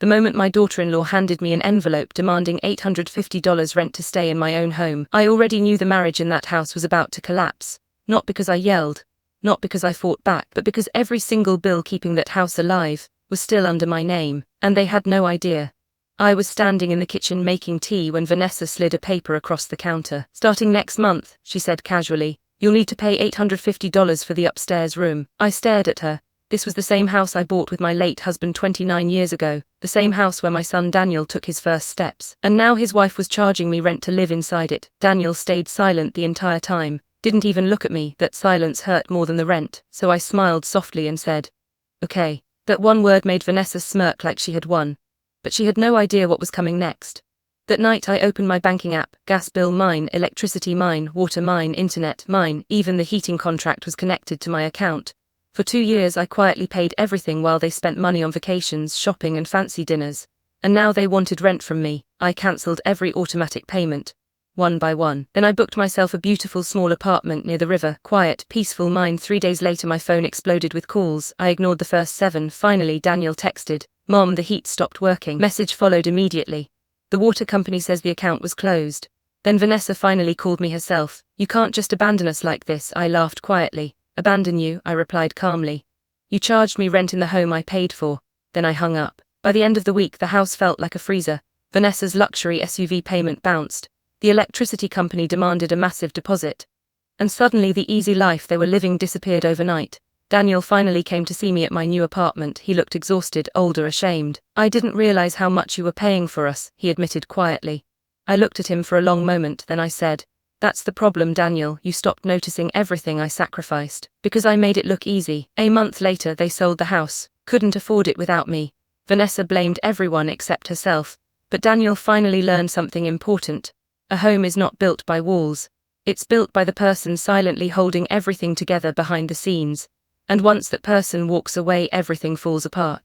The moment my daughter-in-law handed me an envelope demanding $850 rent to stay in my own home, I already knew the marriage in that house was about to collapse. Not because I yelled, not because I fought back, but because every single bill keeping that house alive was still under my name, and they had no idea. I was standing in the kitchen making tea when Vanessa slid a paper across the counter. "Starting next month," she said casually, "you'll need to pay $850 for the upstairs room." I stared at her. This was the same house I bought with my late husband 29 years ago, the same house where my son Daniel took his first steps. And now his wife was charging me rent to live inside it. Daniel stayed silent the entire time, didn't even look at me. That silence hurt more than the rent, so I smiled softly and said, "Okay." That one word made Vanessa smirk like she had won. But she had no idea what was coming next. That night I opened my banking app. Gas bill mine, electricity mine, water mine, internet mine, even the heating contract was connected to my account. For 2 years I quietly paid everything while they spent money on vacations, shopping and fancy dinners. And now they wanted rent from me. I cancelled every automatic payment, one by one. Then I booked myself a beautiful small apartment near the river. Quiet, peaceful mine. 3 days later my phone exploded with calls. I ignored the first 7. Finally Daniel texted, "Mom, the heat stopped working." Message followed immediately. "The water company says the account was closed." Then Vanessa finally called me herself. "You can't just abandon us like this." I laughed quietly. "Abandon you?" I replied calmly. "You charged me rent in the home I paid for." Then I hung up. By the end of the week the house felt like a freezer. Vanessa's luxury SUV payment bounced. The electricity company demanded a massive deposit. And suddenly the easy life they were living disappeared overnight. Daniel finally came to see me at my new apartment. He looked exhausted, older, ashamed. "I didn't realize how much you were paying for us," he admitted quietly. I looked at him for a long moment, then I said, "That's the problem, Daniel. You stopped noticing everything I sacrificed. Because I made it look easy." A month later they sold the house. Couldn't afford it without me. Vanessa blamed everyone except herself. But Daniel finally learned something important. A home is not built by walls. It's built by the person silently holding everything together behind the scenes. And once that person walks away, everything falls apart.